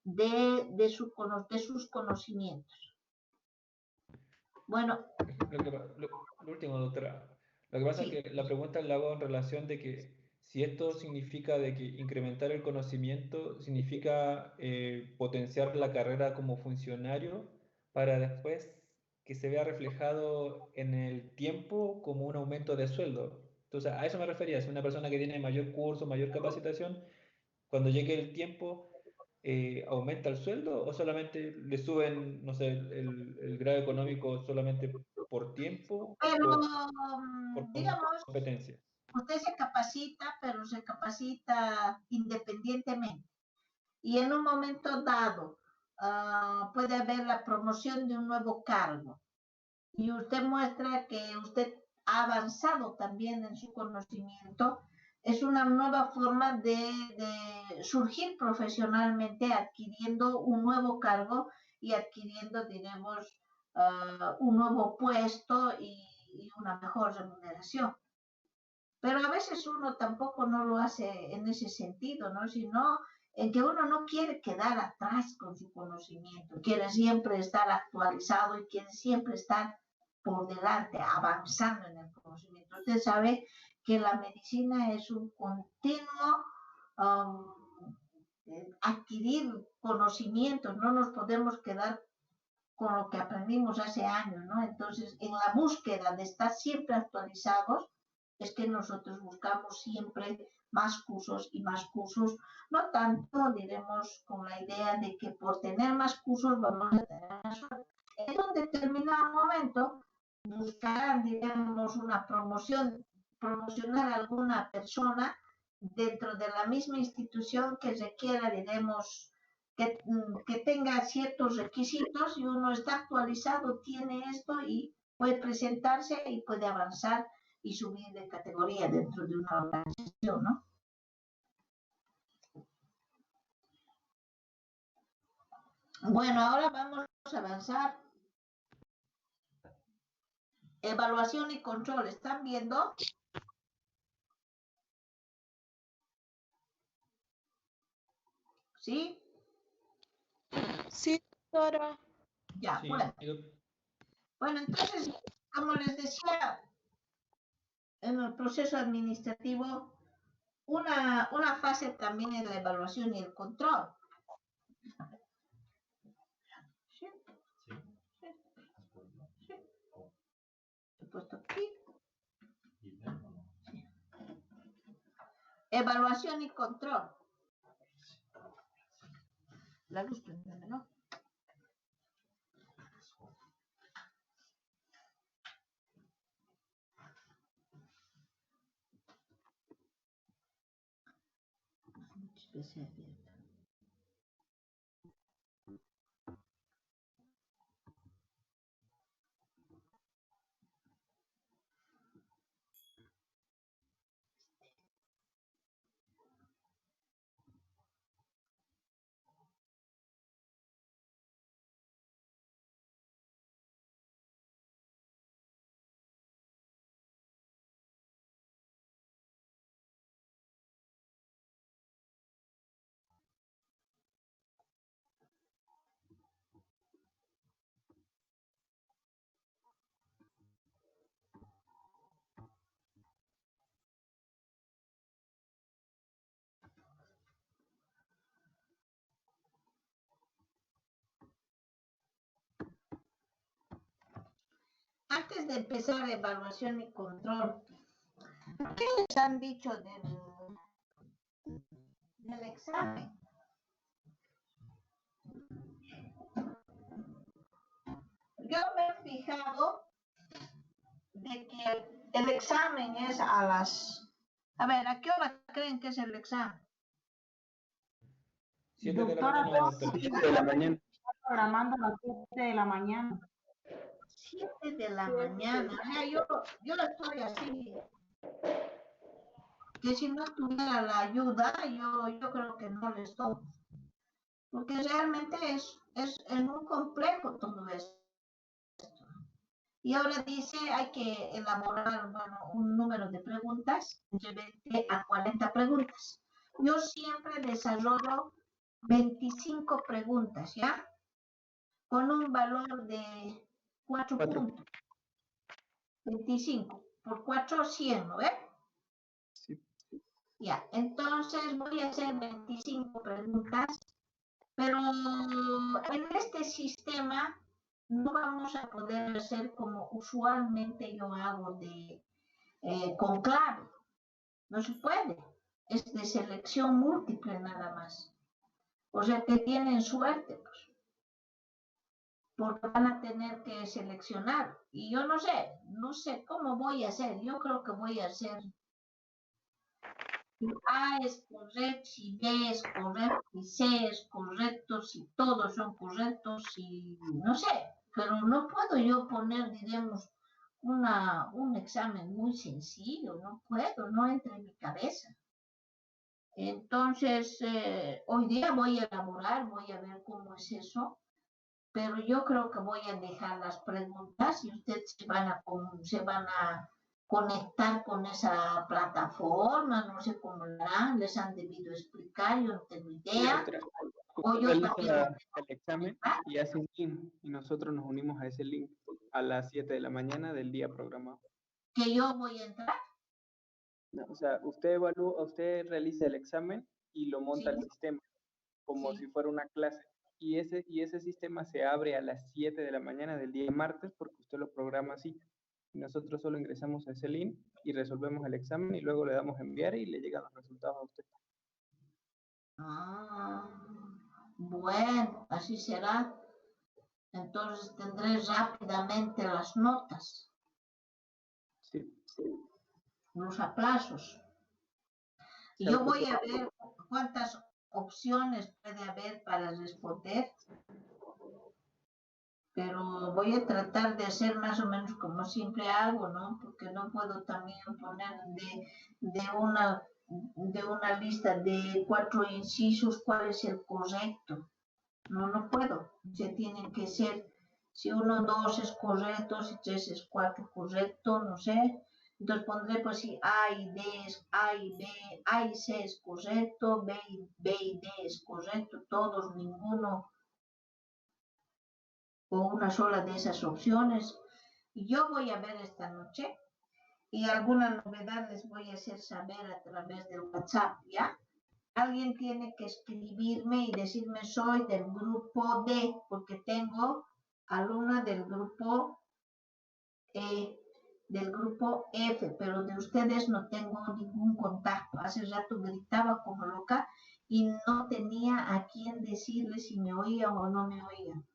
de sus conocimientos. Bueno. Lo último, doctora. Lo que pasa es que la pregunta la hago en relación de que si esto significa de que incrementar el conocimiento significa potenciar la carrera como funcionario para después que se vea reflejado en el tiempo como un aumento de sueldo. Entonces, a eso me refería. Si una persona que tiene mayor curso, mayor capacitación, cuando llegue el tiempo, ¿aumenta el sueldo o solamente le suben, no sé, el grado económico solamente por tiempo pero, o por digamos, competencia? Usted se capacita, pero se capacita independientemente. Y en un momento dado puede haber la promoción de un nuevo cargo. Y usted muestra que usted ha avanzado también en su conocimiento. Es una nueva forma de surgir profesionalmente, adquiriendo un nuevo cargo y adquiriendo, digamos, un nuevo puesto y una mejor remuneración. Pero a veces uno tampoco no lo hace en ese sentido, ¿no? Sino en que uno no quiere quedar atrás con su conocimiento, quiere siempre estar actualizado y quiere siempre estar por delante, avanzando en el conocimiento. Usted sabe que la medicina es un continuo adquirir conocimientos, no nos podemos quedar con lo que aprendimos hace años, ¿no? Entonces, en la búsqueda de estar siempre actualizados, es que nosotros buscamos siempre más cursos y más cursos, no tanto, diremos, con la idea de que por tener más cursos vamos a tener más suerte. En un determinado momento buscarán, digamos, una promocionar a alguna persona dentro de la misma institución que requiera, diremos, que tenga ciertos requisitos y uno está actualizado, tiene esto y puede presentarse y puede avanzar y subir de categoría dentro de una organización, ¿no? Bueno, ahora vamos a avanzar. Evaluación y control, ¿están viendo? ¿Sí? Sí, doctora. Ya, Sí, bueno. Bueno, entonces, como les decía, en el proceso administrativo, una fase también es la evaluación y el control. ¿Sí? Sí. Sí. He puesto aquí. Sí. Evaluación y control. La luz, ¿no? Especial. Antes de empezar evaluación y control, ¿qué les han dicho del examen? Yo me he fijado de que el examen es a las... A ver, ¿a qué hora creen que es el examen? 7 de la mañana, doctora. 7 de la mañana. Programando a las 7 de la mañana. 7 de la mañana. O sea, yo estoy así. Que si no tuviera la ayuda, yo creo que no les doy. Porque realmente es muy complejo todo esto. Y ahora dice, hay que elaborar, bueno, un número de preguntas, entre 20 a 40 preguntas. Yo siempre desarrollo 25 preguntas, ¿ya? Con un valor de 4 puntos. 25 por 4, 100, ¿no ves? Sí. Ya, entonces voy a hacer 25 preguntas, pero en este sistema no vamos a poder hacer como usualmente yo hago con clave. No se puede. Es de selección múltiple nada más. O sea que tienen suerte, pues, porque van a tener que seleccionar. Y yo no sé cómo voy a hacer. Yo creo que voy a hacer si A es correcto, si B es correcto, si C es correcto, si todos son correctos, si no sé. Pero no puedo yo poner, diremos, un examen muy sencillo. No puedo, no entra en mi cabeza. Entonces, hoy día voy a elaborar, voy a ver cómo es eso, pero yo creo que voy a dejar las preguntas y ustedes se van a conectar con esa plataforma, no sé cómo lo harán, les han debido explicar, yo no tengo idea. O yo realiza el examen y hace un link y nosotros nos unimos a ese link a las 7 de la mañana del día programado. ¿Que yo voy a entrar? No, o sea, usted realiza el examen y lo monta Sí. al sistema como Sí. si fuera una clase. Y ese sistema se abre a las 7 de la mañana del día martes porque usted lo programa así. Y nosotros solo ingresamos a ese link y resolvemos el examen y luego le damos a enviar y le llegan los resultados a usted. Ah, bueno, así será. Entonces tendré rápidamente las notas, Sí. los aplazos. Y Sí, yo voy a ver cuántas opciones puede haber para responder, pero voy a tratar de hacer más o menos como siempre hago, ¿no? Porque no puedo también poner de una lista de 4 incisos cuál es el correcto. No puedo. Se tienen que ser, si 1, 2 es correcto, si 3 es 4 correcto, no sé. Entonces pondré pues si A y D es A y B, A y C es correcto, B y D es correcto, todos, ninguno o una sola de esas opciones. Y yo voy a ver esta noche y alguna novedad les voy a hacer saber a través del WhatsApp, ¿ya? Alguien tiene que escribirme y decirme soy del grupo D, porque tengo alumna del grupo F, pero de ustedes no tengo ningún contacto. Hace rato gritaba como loca y no tenía a quién decirle si me oían o no me oían.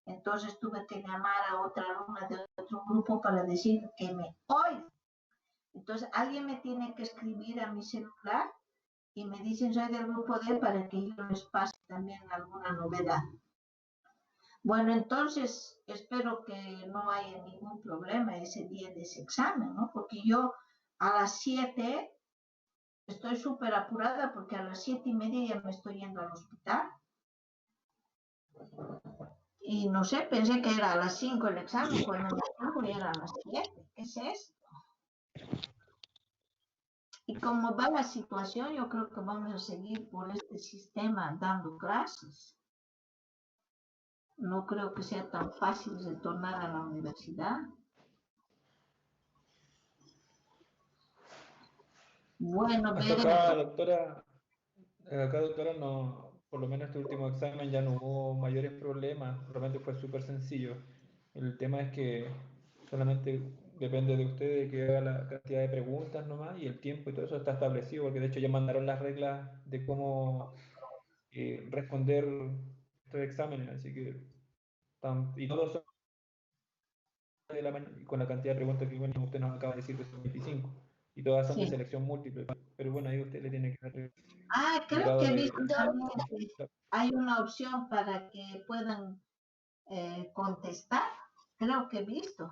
Entonces tuve que llamar a otra alumna de otro grupo para decir que me oiga. Entonces alguien me tiene que escribir a mi celular y me dicen soy del grupo D para que yo les pase también alguna novedad. Bueno, entonces espero que no haya ningún problema ese día de ese examen, ¿no? Porque yo a las 7 estoy súper apurada porque a las 7:30 ya me estoy yendo al hospital. Y no sé, pensé que era a las 5 el examen, cuando me dijo ya era a las 7. ¿Qué es esto? Y como va la situación, yo creo que vamos a seguir por este sistema dando clases. No creo que sea tan fácil retornar a la universidad. Bueno, Acá, doctora, no, por lo menos este último examen ya no hubo mayores problemas, realmente fue súper sencillo. El tema es que solamente depende de usted de que haga la cantidad de preguntas nomás y el tiempo y todo eso está establecido, porque de hecho ya mandaron las reglas de cómo responder estos exámenes, así que y todos son de la mañana, y con la cantidad de preguntas que bueno, usted nos acaba de decir que son 25 y todas son de sí. selección múltiple, pero bueno, ahí usted le tiene que dar Creo que he de- visto también que hay una opción para que puedan contestar. Creo que he visto.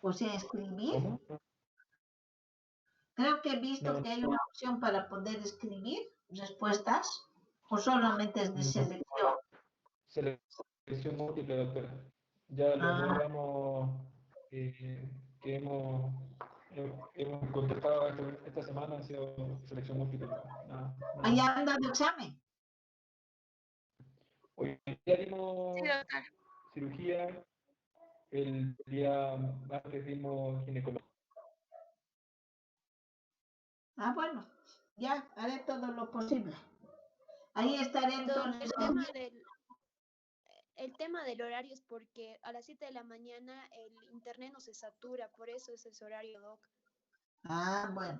O sea, escribir. ¿Cómo? Creo que he visto No, que hay una opción para poder escribir respuestas o solamente es de selección. selección múltiple, doctora. Ya los dos Ah, ramos que hemos hemos contestado esta semana, ha sido selección múltiple. Allá han dado examen. Hoy día dimos Sí, doctor. cirugía, el día martes dimos ginecología. Ah, bueno, ya haré todo lo posible. Ahí estaré entonces. El tema del horario es porque a las 7 de la mañana el internet no se satura, por eso es ese horario, doc. Ah, bueno.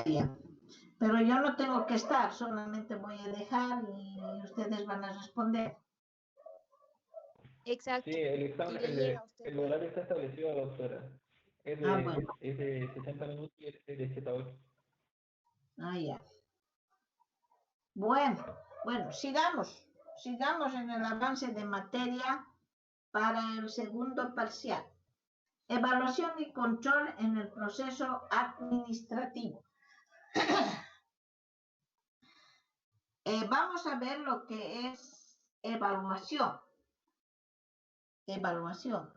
Ya. Pero yo no tengo que estar, solamente voy a dejar y ustedes van a responder. Exacto. Sí, el examen, Y le llega a usted. el horario está establecido, doctora. Es Bueno. es de 60 minutos y es de 7 a 8. Ah, ya. Bueno, sigamos en el avance de materia para el segundo parcial. Evaluación y control en el proceso administrativo. Vamos a ver lo que es evaluación. Evaluación.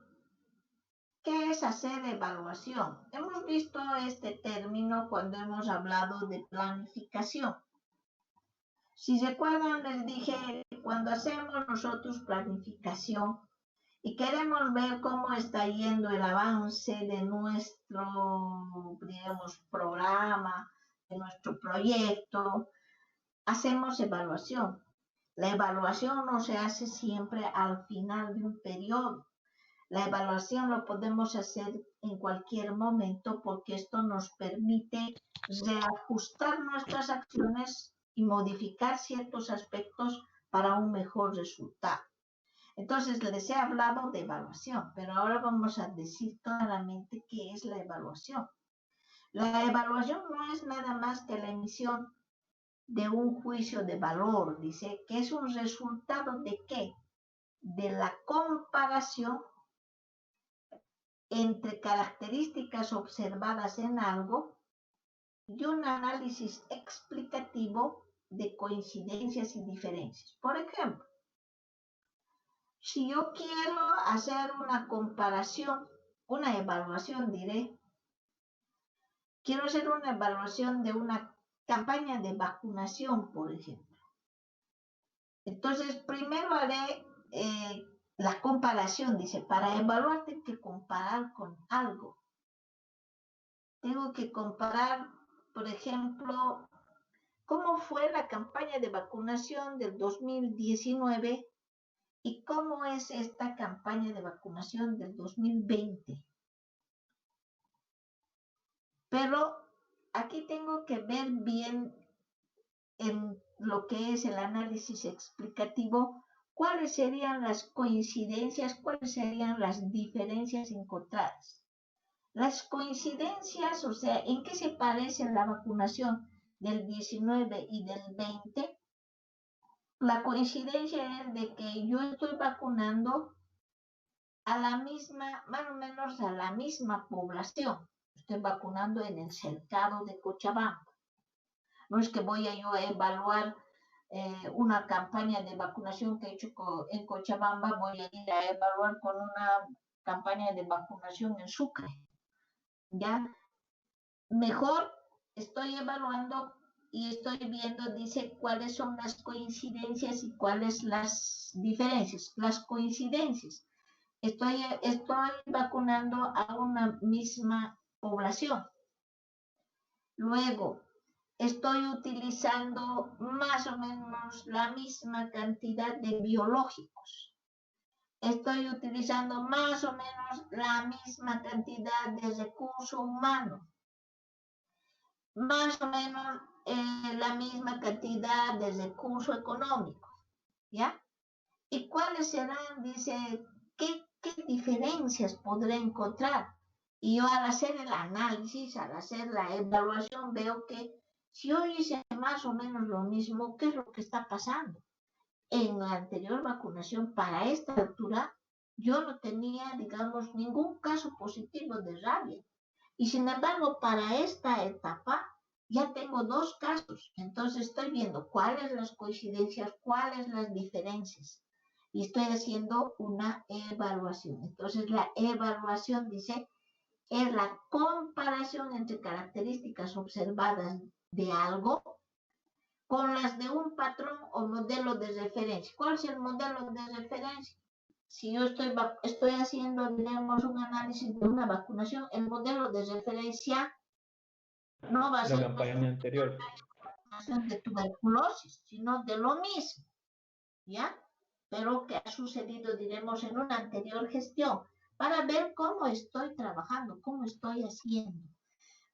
¿Qué es hacer evaluación? Hemos visto este término cuando hemos hablado de planificación. Si recuerdan, les dije, cuando hacemos nosotros planificación y queremos ver cómo está yendo el avance de nuestro, digamos, programa, de nuestro proyecto, hacemos evaluación. La evaluación no se hace siempre al final de un periodo. La evaluación lo podemos hacer en cualquier momento porque esto nos permite reajustar nuestras acciones y modificar ciertos aspectos para un mejor resultado. Entonces, les he hablado de evaluación, pero ahora vamos a decir claramente qué es la evaluación. La evaluación no es nada más que la emisión de un juicio de valor, dice, que es un resultado de ¿qué? De la comparación entre características observadas en algo y un análisis explicativo de coincidencias y diferencias. Por ejemplo, si yo quiero hacer una comparación, una evaluación, diré, quiero hacer una evaluación de una campaña de vacunación, por ejemplo. Entonces, primero haré la comparación, dice, para evaluar tengo que comparar con algo. Tengo que comparar, por ejemplo, cómo fue la campaña de vacunación del 2019 y cómo es esta campaña de vacunación del 2020. Pero aquí tengo que ver bien en lo que es el análisis explicativo, cuáles serían las coincidencias, cuáles serían las diferencias encontradas. Las coincidencias, o sea, ¿en qué se parece la vacunación del 19 y del 20? La coincidencia es de que yo estoy vacunando a la misma, más o menos a la misma población. Estoy vacunando en el cercado de Cochabamba. No es que voy a yo a evaluar una campaña de vacunación que he hecho en Cochabamba, voy a ir a evaluar con una campaña de vacunación en Sucre. ¿Ya? Mejor estoy evaluando y estoy viendo, dice, cuáles son las coincidencias y cuáles las diferencias. Las coincidencias. Estoy vacunando a una misma población. Luego, estoy utilizando más o menos la misma cantidad de biológicos. Estoy utilizando más o menos la misma cantidad de recurso humano. Más o menos la misma cantidad de recurso económico. ¿Ya? ¿Y cuáles serán? Dice, ¿qué diferencias podré encontrar? Y yo al hacer el análisis, al hacer la evaluación, veo que si yo hice más o menos lo mismo, ¿qué es lo que está pasando? En la anterior vacunación, para esta altura, yo no tenía, digamos, ningún caso positivo de rabia. Y sin embargo, para esta etapa, ya tengo 2 casos. Entonces estoy viendo cuáles las coincidencias, cuáles las diferencias. Y estoy haciendo una evaluación. Entonces la evaluación dice, es la comparación entre características observadas de algo con las de un patrón o modelo de referencia. ¿Cuál es el modelo de referencia? Si yo estoy haciendo, digamos, un análisis de una vacunación, el modelo de referencia no va a ser La campaña anterior. de tuberculosis, sino de lo mismo, ¿ya? Pero que ha sucedido, diremos, en una anterior gestión, para ver cómo estoy trabajando, cómo estoy haciendo.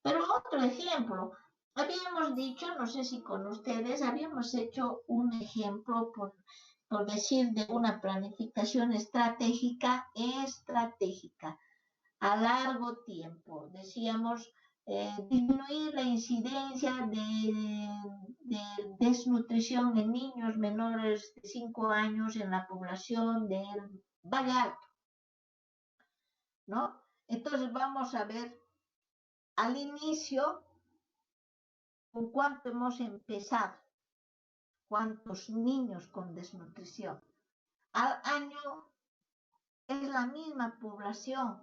Pero otro ejemplo, habíamos dicho, no sé si con ustedes, habíamos hecho un ejemplo, por decir, de una planificación estratégica a largo tiempo. Decíamos, disminuir la incidencia de desnutrición en niños menores de 5 años en la población del Valle Alto, ¿no? Entonces vamos a ver al inicio con cuánto hemos empezado, cuántos niños con desnutrición. Al año es la misma población,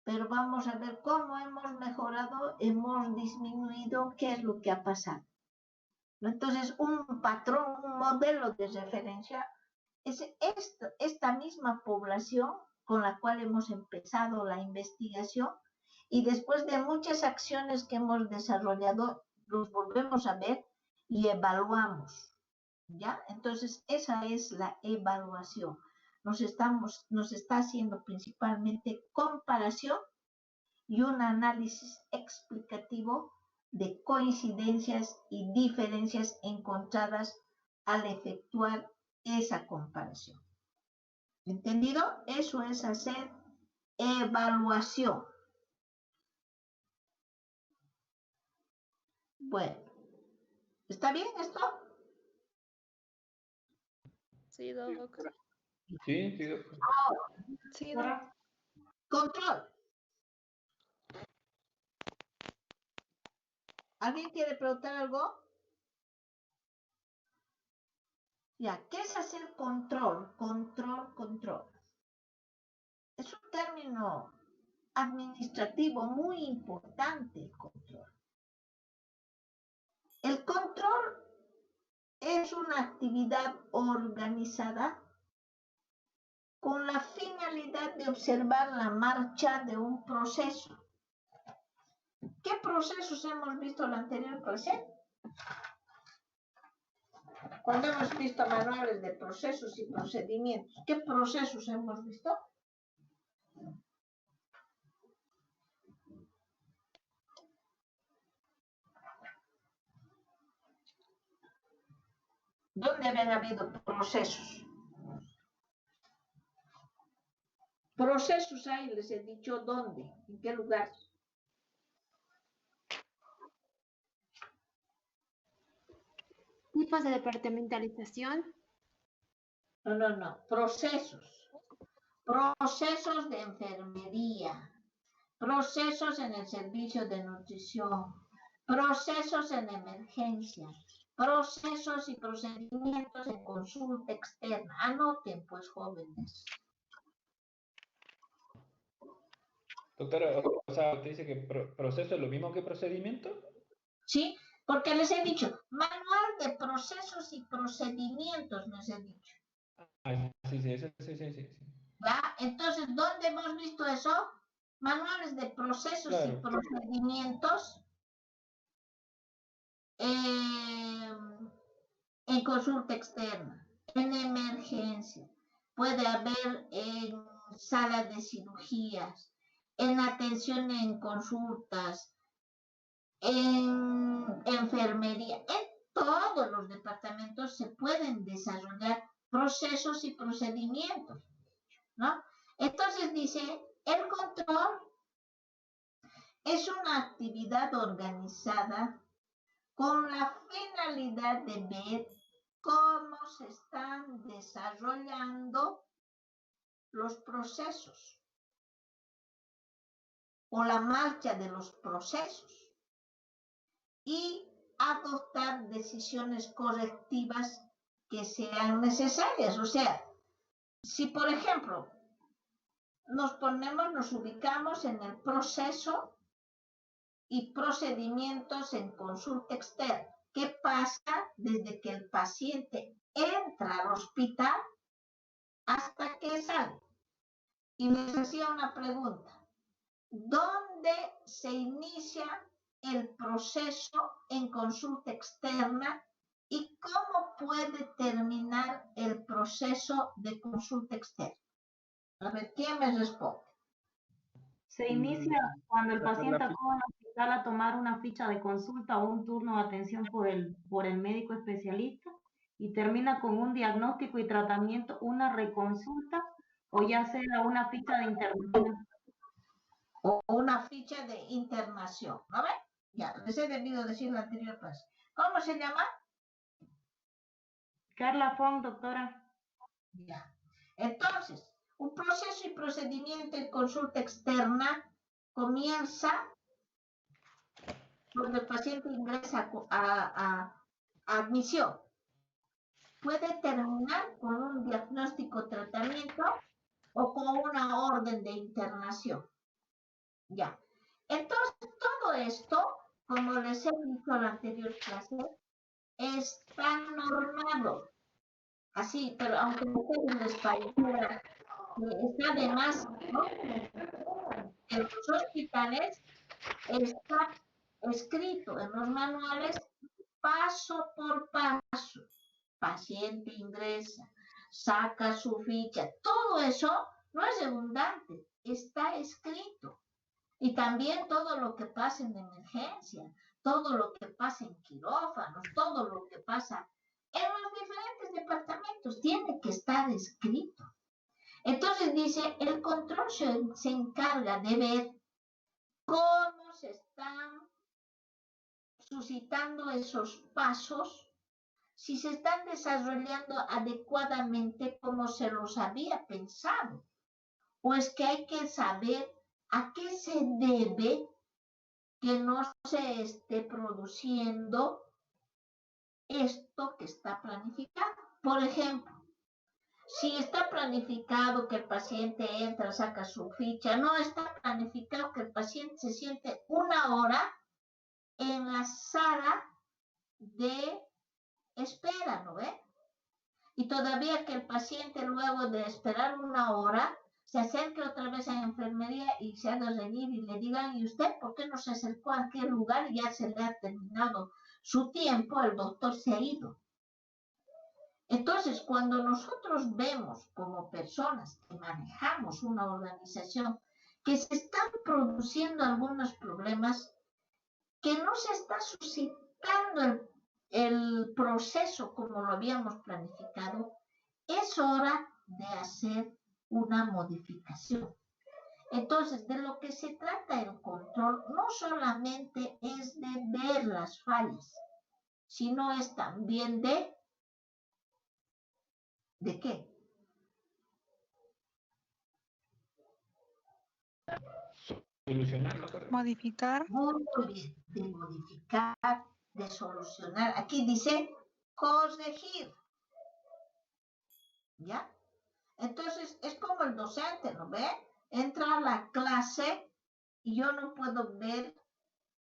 pero vamos a ver cómo hemos mejorado, hemos disminuido, qué es lo que ha pasado. Entonces, un patrón, un modelo de referencia es esta misma población con la cual hemos empezado la investigación y después de muchas acciones que hemos desarrollado, los volvemos a ver y evaluamos, ¿ya? Entonces, esa es la evaluación. Nos está haciendo principalmente comparación y un análisis explicativo de coincidencias y diferencias encontradas al efectuar esa comparación. ¿Entendido? Eso es hacer evaluación. Bueno, ¿está bien esto? Sí, Doc. Sí, sí. Sí, Doc. Control. ¿Alguien quiere preguntar algo? Ya, ¿qué es hacer control? Control. Es un término administrativo muy importante, el control. El control es una actividad organizada con la finalidad de observar la marcha de un proceso. ¿Qué procesos hemos visto en la anterior clase? Cuando hemos visto manuales de procesos y procedimientos, ¿qué procesos hemos visto? ¿Dónde habían habido procesos? Procesos hay, les he dicho dónde, en qué lugar. Tipos de departamentalización. No. Procesos. Procesos de enfermería. Procesos en el servicio de nutrición. Procesos en emergencia. Procesos y procedimientos en consulta externa. Anoten, pues, jóvenes. Doctora, o sea, ¿usted dice que proceso es lo mismo que procedimiento? ¿Sí? Porque les he dicho, manual de procesos y procedimientos, les he dicho. Sí. ¿Va? Entonces, ¿dónde hemos visto eso? Manuales de procesos y procedimientos en consulta externa, en emergencia. Puede haber en sala de cirugías, en atención en consultas, en enfermería, en todos los departamentos se pueden desarrollar procesos y procedimientos, ¿no? Entonces dice, el control es una actividad organizada con la finalidad de ver cómo se están desarrollando los procesos o la marcha de los procesos y adoptar decisiones correctivas que sean necesarias. O sea, si por ejemplo nos ubicamos en el proceso y procedimientos en consulta externa. ¿Qué pasa desde que el paciente entra al hospital hasta que sale? Y les hacía una pregunta. ¿Dónde se inicia el proceso en consulta externa y cómo puede terminar el proceso de consulta externa? A ver, ¿quién me responde? Se inicia cuando el paciente acude al hospital a tomar una ficha de consulta o un turno de atención por el médico especialista y termina con un diagnóstico y tratamiento, una reconsulta o ya sea una ficha de internación. O una ficha de internación, ¿no ven? Ya, les he debido decir la anterior clase. ¿Cómo se llama? Carla Fong, doctora. Ya. Entonces, un proceso y procedimiento en consulta externa comienza cuando el paciente ingresa a admisión. Puede terminar con un diagnóstico tratamiento o con una orden de internación. Ya. Entonces, todo esto, como les he dicho en la anterior clase, está normado. Así, pero aunque a ustedes les pareciera que está de más, ¿no? En los hospitales está escrito en los manuales paso por paso. Paciente ingresa, saca su ficha. Todo eso no es redundante, está escrito. Y también todo lo que pasa en emergencia, todo lo que pasa en quirófanos, todo lo que pasa en los diferentes departamentos, tiene que estar escrito. Entonces dice, el control se encarga de ver cómo se están suscitando esos pasos, si se están desarrollando adecuadamente como se los había pensado. O es que hay que saber a qué se debe que no se esté produciendo esto que está planificado. Por ejemplo, si está planificado que el paciente entra, saca su ficha, no está planificado que el paciente se siente 1 hora en la sala de espera, ¿no ve? Y todavía que el paciente luego de esperar 1 hora se acerque otra vez a la enfermería y se haga reñir y le digan, ¿y usted por qué no se acercó a aquel lugar? Ya se le ha terminado su tiempo, el doctor se ha ido. Entonces, cuando nosotros vemos como personas que manejamos una organización que se están produciendo algunos problemas, que no se está suscitando el proceso como lo habíamos planificado, es hora de hacer una modificación. Entonces, de lo que se trata el control no solamente es de ver las fallas, sino es también ¿de qué? Solucionar. Modificar. Muy bien, de modificar, de solucionar. Aquí dice corregir. ¿Ya? Entonces, es como el docente, ¿no ve? Entra a la clase y yo no puedo ver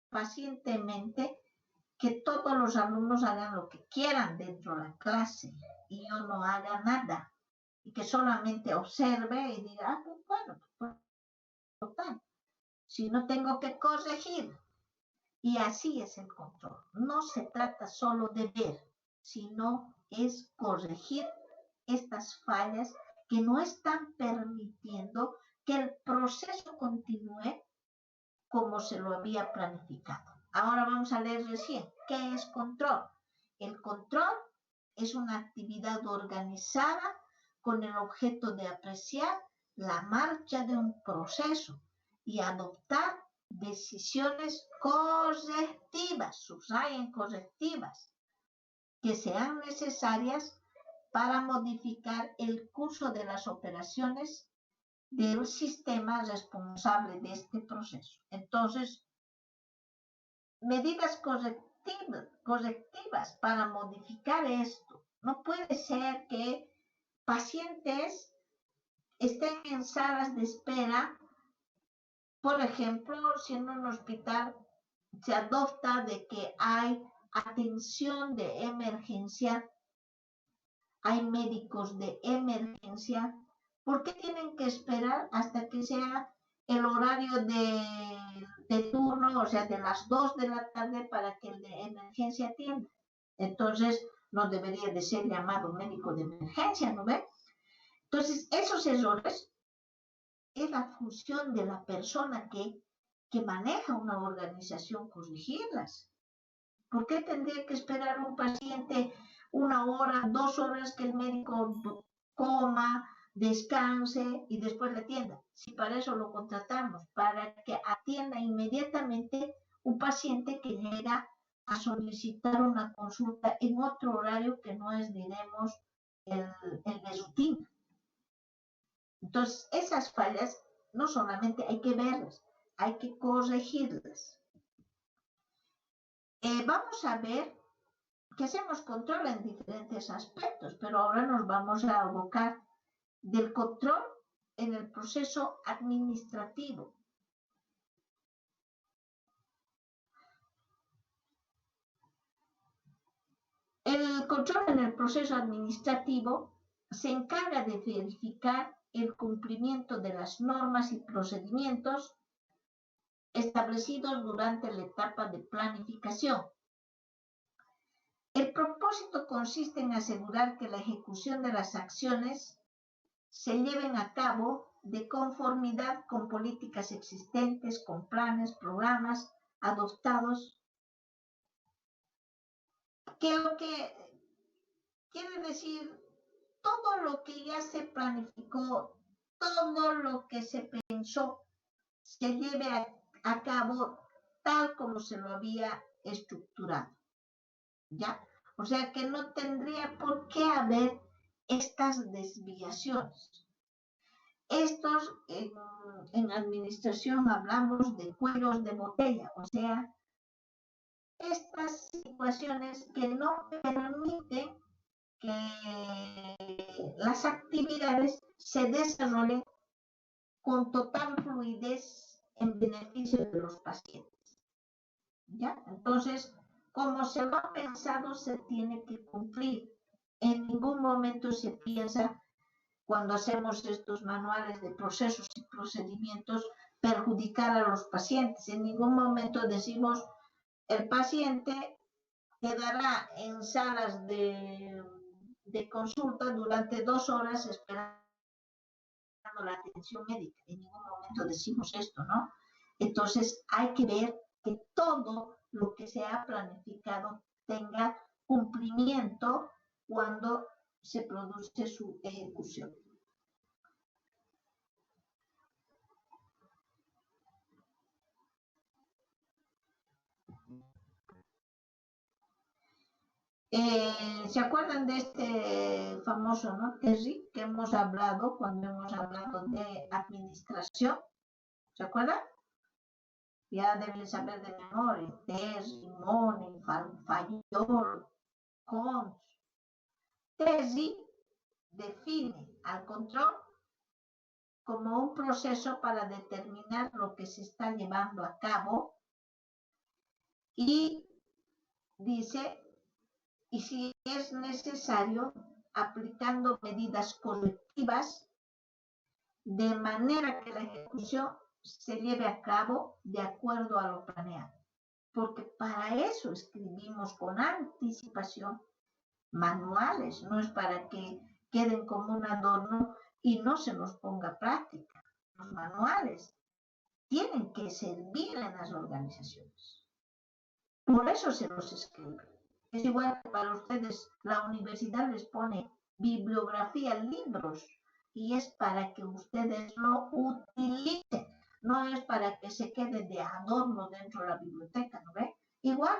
pacientemente que todos los alumnos hagan lo que quieran dentro de la clase y yo no haga nada. Y que solamente observe y diga, ah, pues bueno, pues total. Si no tengo que corregir. Y así es el control. No se trata solo de ver, sino es corregir estas fallas que no están permitiendo que el proceso continúe como se lo había planificado. Ahora vamos a leer recién. ¿Qué es control? El control es una actividad organizada con el objeto de apreciar la marcha de un proceso y adoptar decisiones correctivas, subrayen correctivas, que sean necesarias para modificar el curso de las operaciones del sistema responsable de este proceso. Entonces, medidas correctivas para modificar esto. No puede ser que pacientes estén en salas de espera. Por ejemplo, si en un hospital se adopta de que hay atención de emergencia, hay médicos de emergencia, ¿por qué tienen que esperar hasta que sea el horario de turno, o sea, de las 2 de la tarde para que el de emergencia atienda? Entonces, no debería de ser llamado médico de emergencia, ¿no ve? Entonces, esos errores es la función de la persona que maneja una organización corregirlas. ¿Por qué tendría que esperar un paciente 1 hora, 2 horas que el médico coma, descanse y después le atienda? Si para eso lo contratamos, para que atienda inmediatamente un paciente que llega a solicitar una consulta en otro horario que no es, diremos, el de rutina. Entonces, esas fallas no solamente hay que verlas, hay que corregirlas. Vamos a ver que hacemos control en diferentes aspectos, pero ahora nos vamos a abocar del control en el proceso administrativo. El control en el proceso administrativo se encarga de verificar el cumplimiento de las normas y procedimientos establecidos durante la etapa de planificación. El propósito consiste en asegurar que la ejecución de las acciones se lleven a cabo de conformidad con políticas existentes, con planes, programas adoptados. Que lo que quiere decir, todo lo que ya se planificó, todo lo que se pensó, se lleve a cabo tal como se lo había estructurado. ¿Ya? O sea que no tendría por qué haber estas desviaciones. Estos, en administración hablamos de cuellos de botella, o sea, estas situaciones que no permiten que las actividades se desarrollen con total fluidez en beneficio de los pacientes. ¿Ya? Entonces, como se lo ha pensado, se tiene que cumplir. En ningún momento se piensa, cuando hacemos estos manuales de procesos y procedimientos, perjudicar a los pacientes. En ningún momento decimos, el paciente quedará en salas de consulta durante 2 horas esperando la atención médica. En ningún momento decimos esto, ¿no? Entonces, hay que ver que todo lo que se ha planificado tenga cumplimiento cuando se produce su ejecución. ¿Se acuerdan de este famoso, ¿no? Terry, que hemos hablado cuando hemos hablado de administración? ¿Se acuerdan? Ya deben saber de memoria. Terry, Money, Fayol, Cons. Terry define al control como un proceso para determinar lo que se está llevando a cabo y dice, y si es necesario, aplicando medidas correctivas de manera que la ejecución se lleve a cabo de acuerdo a lo planeado. Porque para eso escribimos con anticipación manuales, no es para que queden como un adorno y no se nos ponga práctica. Los manuales tienen que servir en las organizaciones. Por eso se los escribe. Es igual que para ustedes, la universidad les pone bibliografía, libros, y es para que ustedes lo utilicen, no es para que se quede de adorno dentro de la biblioteca, ¿no ve? Igual,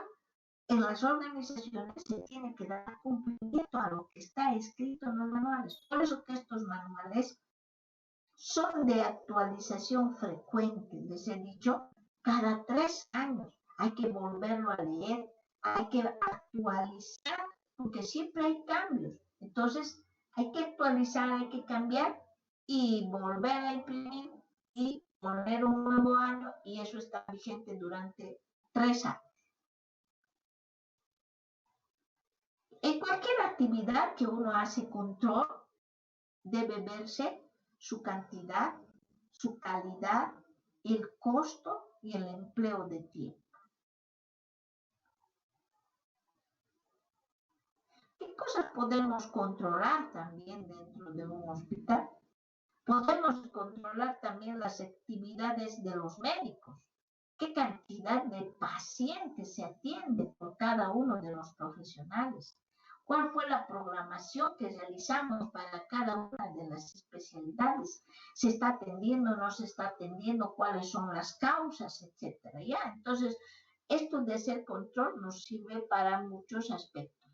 en las organizaciones se tiene que dar cumplimiento a lo que está escrito en los manuales. Por eso que estos manuales son de actualización frecuente, les he dicho, cada 3 años hay que volverlo a leer, hay que actualizar, porque siempre hay cambios. Entonces, hay que actualizar, hay que cambiar y volver a imprimir y poner un nuevo año, y eso está vigente durante 3 años. En cualquier actividad que uno hace control, debe verse su cantidad, su calidad, el costo y el empleo de tiempo. ¿Qué cosas podemos controlar también dentro de un hospital? Podemos controlar también las actividades de los médicos. ¿Qué cantidad de pacientes se atiende por cada uno de los profesionales? ¿Cuál fue la programación que realizamos para cada una de las especialidades? ¿Se está atendiendo, no se está atendiendo? ¿Cuáles son las causas, etcétera? ¿Ya? Entonces, esto de hacer control nos sirve para muchos aspectos.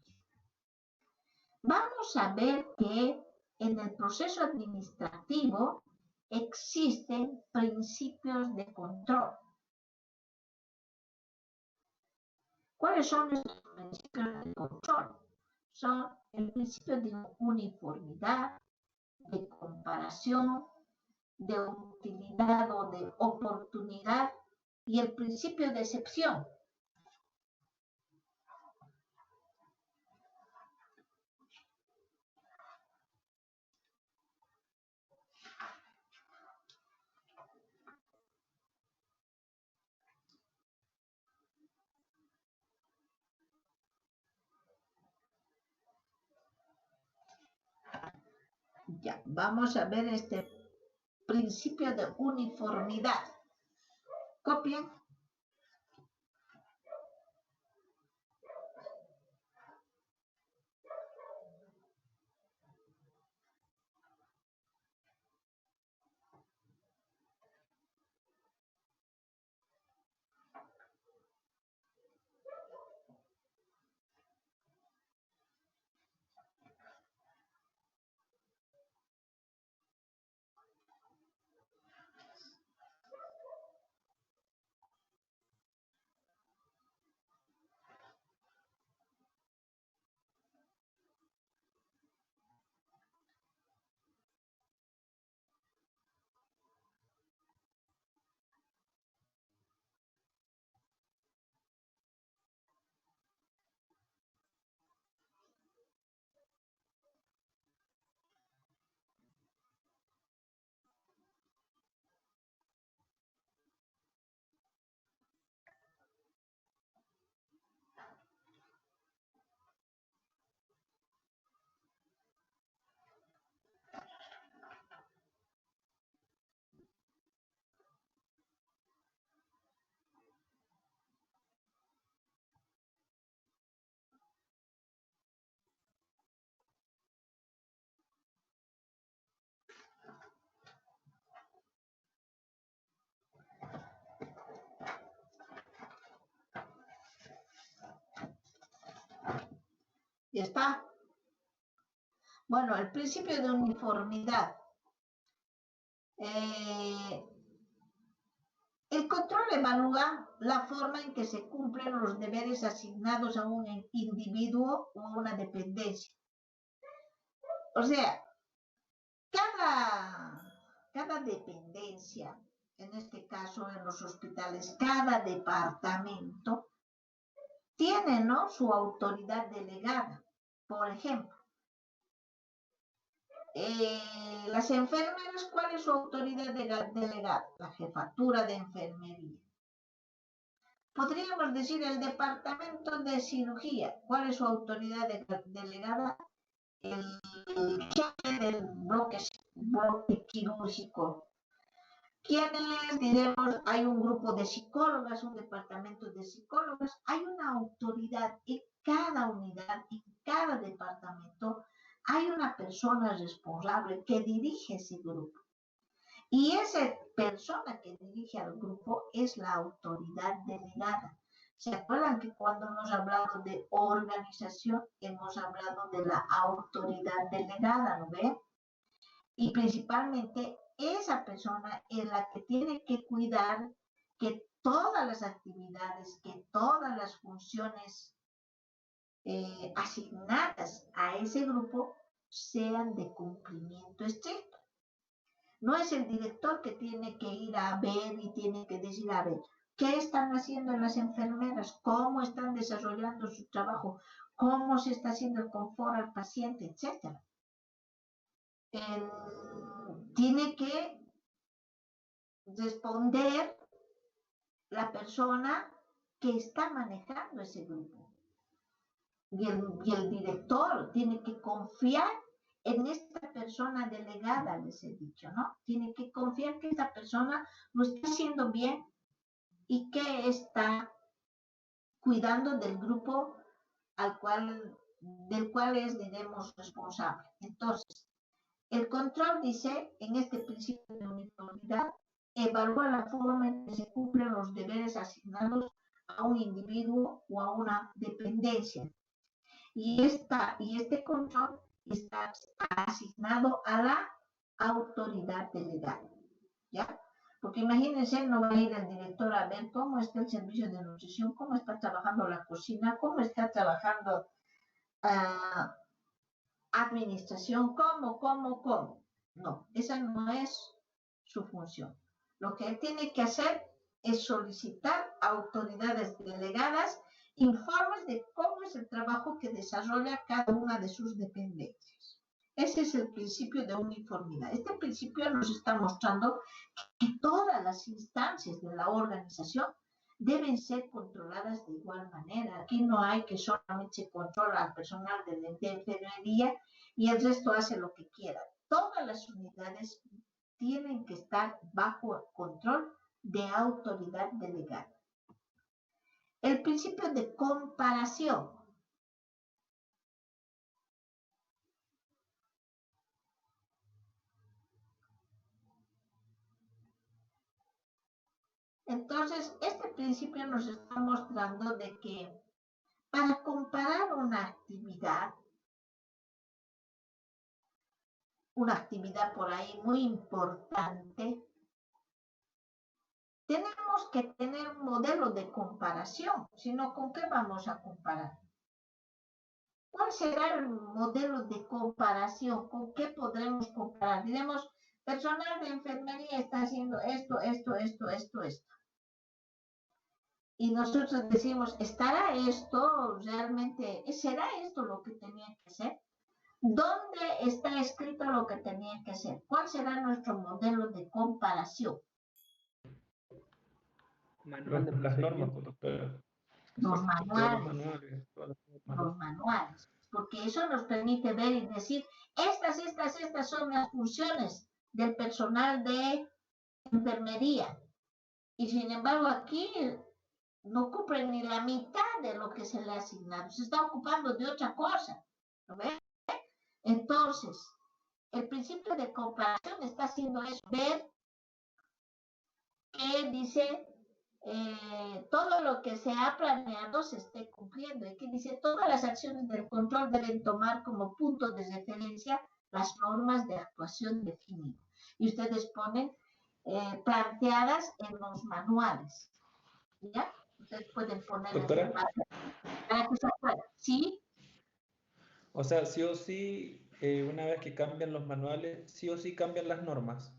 Vamos a ver que en el proceso administrativo existen principios de control. ¿Cuáles son estos principios de control? Son el principio de uniformidad, de comparación, de utilidad o de oportunidad y el principio de excepción. Ya, vamos a ver este principio de uniformidad. Copien. ¿Ya está? Bueno, el principio de uniformidad. El control evalúa la forma en que se cumplen los deberes asignados a un individuo o a una dependencia. O sea, cada dependencia, en este caso en los hospitales, cada departamento, tiene, ¿no?, su autoridad delegada. Por ejemplo, las enfermeras, ¿cuál es su autoridad delegada? La jefatura de enfermería. Podríamos decir el departamento de cirugía, ¿cuál es su autoridad delegada? El jefe del bloque quirúrgico. ¿Quiénes, diremos, hay un grupo de psicólogas, un departamento de psicólogas? Hay una autoridad en cada unidad, en cada departamento. Hay una persona responsable que dirige ese grupo. Y esa persona que dirige al grupo es la autoridad delegada. ¿Se acuerdan que cuando hemos hablado de organización, hemos hablado de la autoridad delegada, ¿no ve? Y principalmente esa persona es la que tiene que cuidar que todas las actividades, que todas las funciones asignadas a ese grupo sean de cumplimiento estricto. No es el director que tiene que ir a ver y tiene que decir, a ver, ¿qué están haciendo las enfermeras? ¿Cómo están desarrollando su trabajo? ¿Cómo se está haciendo el confort al paciente? Etcétera. Tiene que responder la persona que está manejando ese grupo. Y el director tiene que confiar en esta persona delegada, les he dicho, ¿no? Tiene que confiar que esta persona lo está haciendo bien y que está cuidando del grupo del cual es, diremos, responsable. Entonces, el control dice, en este principio de uniformidad, evalúa la forma en que se cumplen los deberes asignados a un individuo o a una dependencia. Y este control está asignado a la autoridad delegada, ¿ya? Porque imagínense, no va a ir el director a ver cómo está el servicio de nutrición, cómo está trabajando la cocina, cómo está trabajando administración, cómo. No, esa no es su función. Lo que él tiene que hacer es solicitar a autoridades delegadas informes de cómo es el trabajo que desarrolla cada una de sus dependencias. Ese es el principio de uniformidad. Este principio nos está mostrando que todas las instancias de la organización deben ser controladas de igual manera. Aquí no hay que solamente se controla al personal de enfermería y el resto hace lo que quiera. Todas las unidades tienen que estar bajo control de autoridad delegada. El principio de comparación. Entonces, este principio nos está mostrando de que para comparar una actividad por ahí muy importante, tenemos que tener un modelo de comparación, sino ¿con qué vamos a comparar? ¿Cuál será el modelo de comparación? ¿Con qué podremos comparar? Diremos, personal de enfermería está haciendo esto. Y nosotros decimos, ¿estará esto realmente, será esto lo que tenía que ser? ¿Dónde está escrito lo que tenía que ser? ¿Cuál será nuestro modelo de comparación? Las normas, doctora. Los manuales, porque eso nos permite ver y decir, estas son las funciones del personal de enfermería. Y sin embargo aquí no cumple ni la mitad de lo que se le ha asignado, se está ocupando de otra cosa, ¿no ve? Entonces, el principio de comparación está haciendo eso, ver que dice todo lo que se ha planeado se esté cumpliendo, y que dice todas las acciones del control deben tomar como punto de referencia las normas de actuación definidas. Y ustedes ponen planteadas en los manuales, ¿ya? Ustedes pueden poner ¿Doctora? Para que se acuerden, ¿sí? O sea, sí o sí, una vez que cambian los manuales, sí o sí cambian las normas.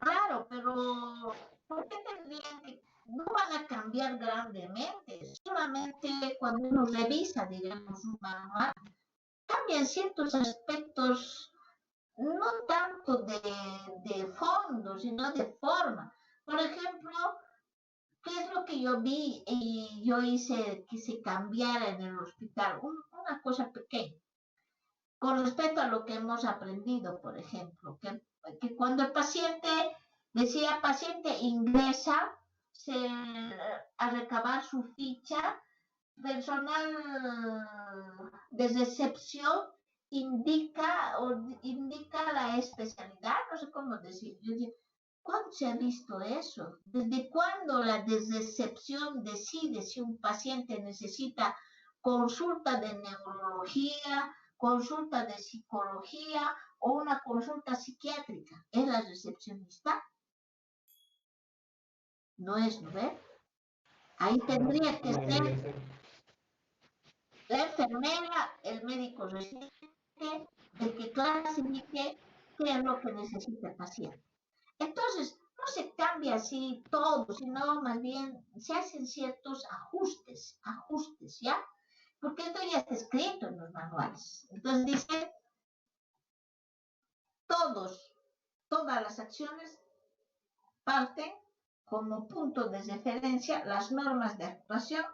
Claro, pero ¿por qué tendrían que? No van a cambiar grandemente, solamente cuando uno revisa, digamos, un manual, cambian ciertos aspectos, no tanto de fondo, sino de forma. Por ejemplo, ¿qué es lo que yo vi y yo hice que se cambiara en el hospital? Una cosa pequeña. Con respecto a lo que hemos aprendido, por ejemplo, que cuando el paciente ingresa a recabar su ficha, personal de recepción indica la especialidad, no sé cómo decir. Yo digo, ¿cuándo se ha visto eso? ¿Desde cuándo la de recepción decide si un paciente necesita consulta de neurología, consulta de psicología o una consulta psiquiátrica? ¿Es la recepcionista? No es, ¿no ve? Ahí tendría que ser la enfermera, el médico residente, el que clasifique qué es lo que necesita el paciente. Entonces, no se cambia así todo, sino más bien se hacen ciertos ajustes, ¿ya? Porque esto ya está escrito en los manuales. Entonces dice, todas las acciones parten como punto de referencia las normas de actuación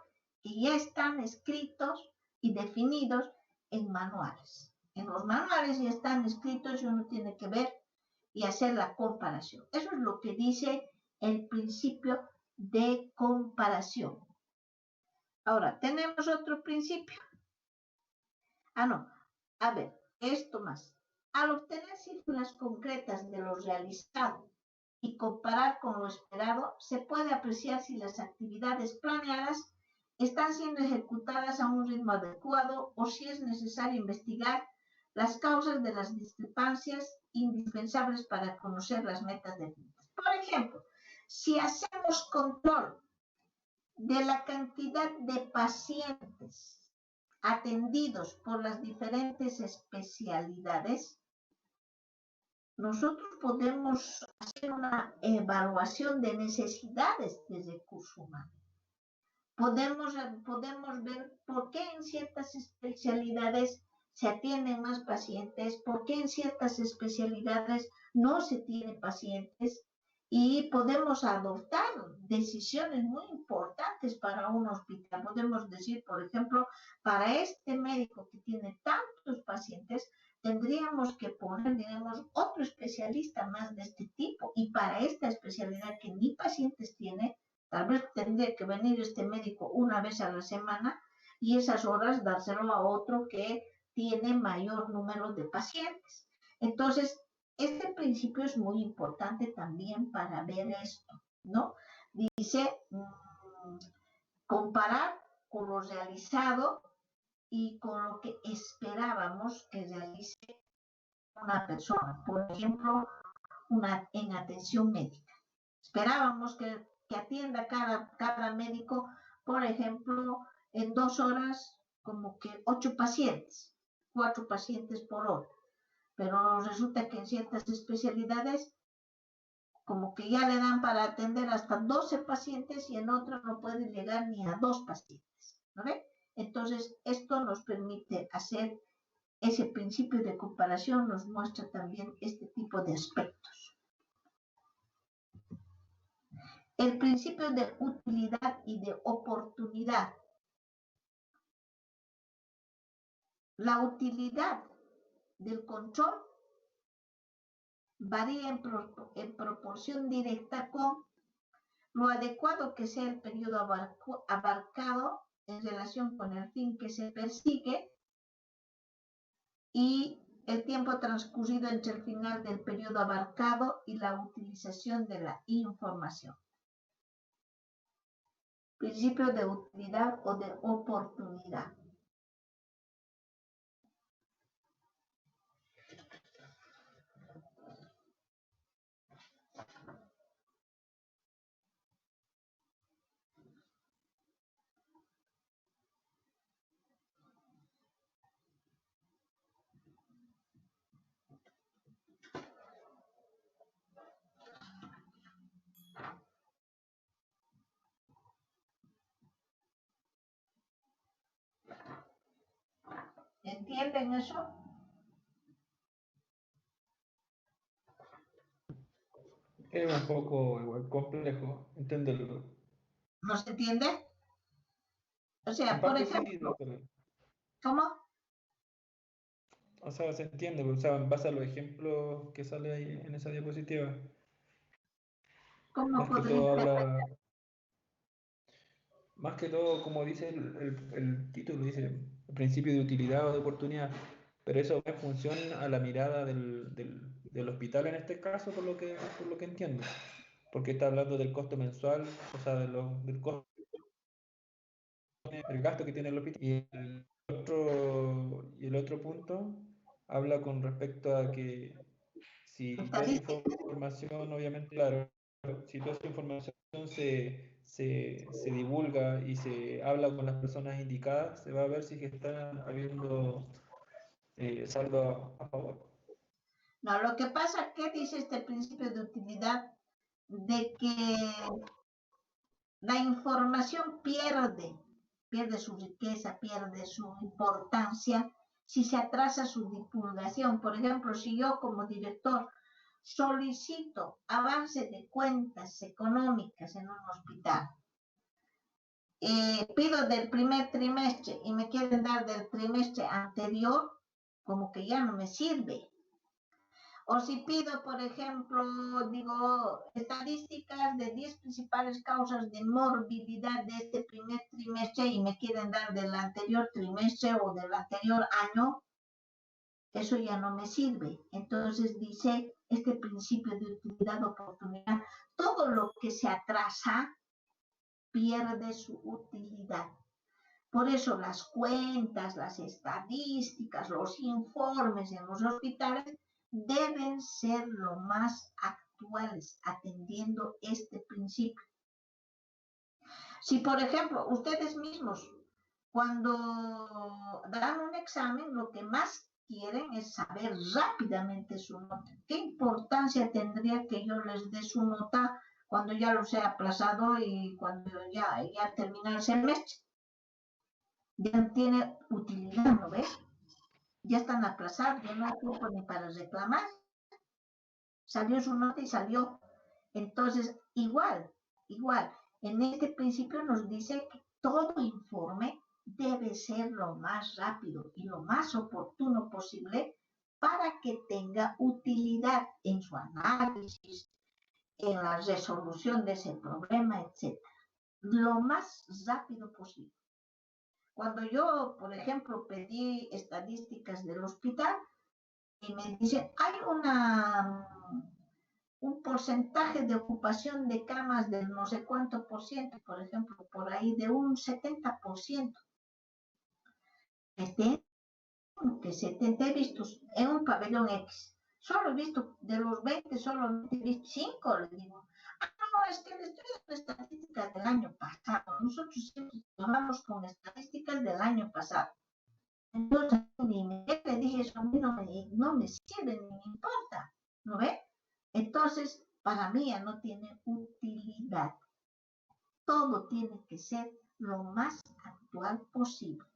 que ya están escritos y definidos en manuales. En los manuales ya están escritos y uno tiene que ver y hacer la comparación. Eso es lo que dice el principio de comparación. Ahora, tenemos otro principio. No. A ver, esto más. Al obtener cifras concretas de lo realizado y comparar con lo esperado, se puede apreciar si las actividades planeadas están siendo ejecutadas a un ritmo adecuado o si es necesario investigar las causas de las discrepancias indispensables para conocer las metas definidas. Por ejemplo, si hacemos control de la cantidad de pacientes atendidos por las diferentes especialidades, nosotros podemos hacer una evaluación de necesidades de recursos humanos. Podemos ver por qué en ciertas especialidades se atienden más pacientes, por qué en ciertas especialidades no se tienen pacientes, y podemos adoptar decisiones muy importantes para un hospital. Podemos decir, por ejemplo, para este médico que tiene tantos pacientes, tendríamos que poner, digamos, otro especialista más de este tipo, y para esta especialidad que ni pacientes tiene, tal vez tendría que venir este médico una vez a la semana y esas horas dárselo a otro que tiene mayor número de pacientes. Entonces, este principio es muy importante también para ver esto, ¿no? Dice, comparar con lo realizado y con lo que esperábamos que realice una persona. Por ejemplo, en atención médica. Esperábamos que atienda cada médico, por ejemplo, en 2 horas, como que 8 pacientes, 4 pacientes por hora. Pero resulta que en ciertas especialidades, como que ya le dan para atender hasta 12 pacientes y en otras no puede llegar ni a 2 pacientes, ¿no ve? Entonces, esto nos permite hacer ese principio de comparación, nos muestra también este tipo de aspectos. El principio de utilidad y de oportunidad. La utilidad del control varía en proporción directa con lo adecuado que sea el periodo abarcado en relación con el fin que se persigue y el tiempo transcurrido entre el final del periodo abarcado y la utilización de la información. Principio de utilidad o de oportunidad. ¿Entienden eso? Es un poco igual complejo entenderlo. ¿No se entiende? O sea, En por parte ejemplo, sí, doctor. ¿cómo? O sea, se entiende, o sea, en base a los ejemplos que sale ahí en esa diapositiva. ¿Cómo Más que podría todo ser? habla, más que todo, como dice el título, dice el principio de utilidad o de oportunidad, pero eso va en función a la mirada del hospital en este caso, por lo que entiendo, porque está hablando del costo mensual, o sea, del costo, el gasto que tiene el hospital. Y el otro punto habla con respecto a que si toda esa información, obviamente, claro, si toda esa información se divulga y se habla con las personas indicadas, se va a ver si que está habiendo saldo a favor. No, lo que pasa, ¿qué dice este principio de utilidad? De que la información pierde su riqueza, pierde su importancia si se atrasa su divulgación. Por ejemplo, si yo como director solicito avance de cuentas económicas en un hospital, pido del primer trimestre y me quieren dar del trimestre anterior, como que ya no me sirve. O si pido, por ejemplo, digo, estadísticas de 10 principales causas de morbilidad de este primer trimestre y me quieren dar del anterior trimestre o del anterior año, eso ya no me sirve. Entonces dice este principio de utilidad oportunidad, todo lo que se atrasa pierde su utilidad. Por eso las cuentas, las estadísticas, los informes en los hospitales deben ser lo más actuales, atendiendo este principio. Si, por ejemplo, ustedes mismos, cuando dan un examen, lo que más quieren es saber rápidamente su nota. ¿Qué importancia tendría que yo les dé su nota cuando ya los he aplazado y cuando ya termina el semestre? Ya no tiene utilidad, ¿no ves? Ya están aplazados, ya no hay tiempo ni para reclamar. Salió su nota y salió. Entonces, igual, en este principio nos dice que todo informe debe ser lo más rápido y lo más oportuno posible para que tenga utilidad en su análisis, en la resolución de ese problema, etc. Lo más rápido posible. Cuando yo, por ejemplo, pedí estadísticas del hospital y me dicen, hay un porcentaje de ocupación de camas del no sé cuánto por ciento, por ejemplo, por ahí de un 70%. Que 70 he visto en un pabellón X. Solo he visto, de los 20, solo he visto 5, le digo. No, es que le estoy dando estadísticas del año pasado. Nosotros siempre trabajamos con estadísticas del año pasado. Entonces, le dije, eso a mí no me sirve ni me importa, ¿no ve? Entonces, para mí ya no tiene utilidad. Todo tiene que ser lo más actual posible.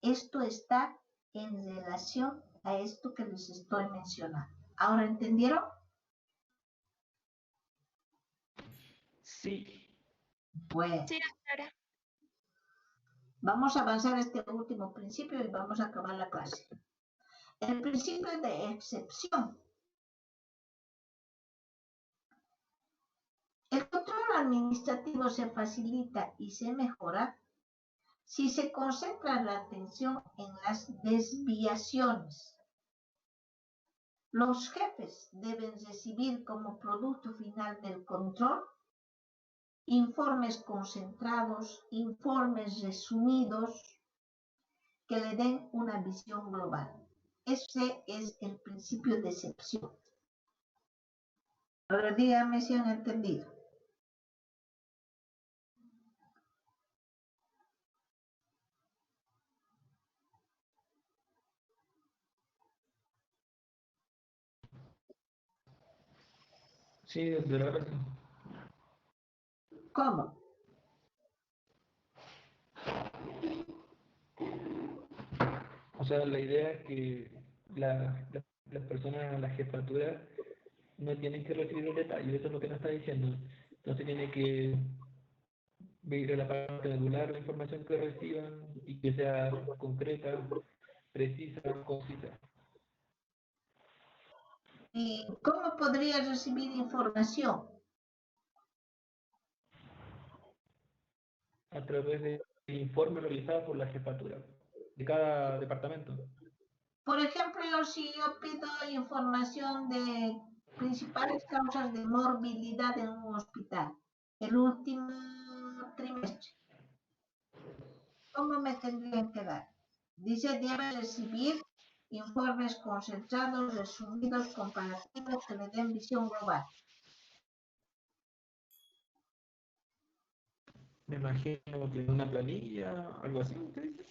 Esto está en relación a esto que les estoy mencionando. ¿Ahora entendieron? Sí. Pues, Sí, doctora. vamos a avanzar a este último principio y vamos a acabar la clase. El principio de excepción. El control administrativo se facilita y se mejora si se concentra la atención en las desviaciones. Los jefes deben recibir como producto final del control informes concentrados, informes resumidos que le den una visión global. Ese es el principio de excepción. Ahora díganme si han entendido. Sí, de la verdad. ¿Cómo? O sea, la idea es que las personas, la jefatura, no tienen que recibir el detalle, eso es lo que nos está diciendo. Entonces tiene que ver la parte medular la información que reciban y que sea concreta, precisa, concisa. ¿Y cómo podría recibir información? A través de informes realizados por la jefatura de cada departamento. Por ejemplo, si yo pido información de principales causas de morbilidad en un hospital, el último trimestre, ¿cómo me tendrían que dar? Dice, debe recibir informes concentrados, resumidos, comparativos, que le den visión global. Me imagino que una planilla, algo así, ¿usted dice?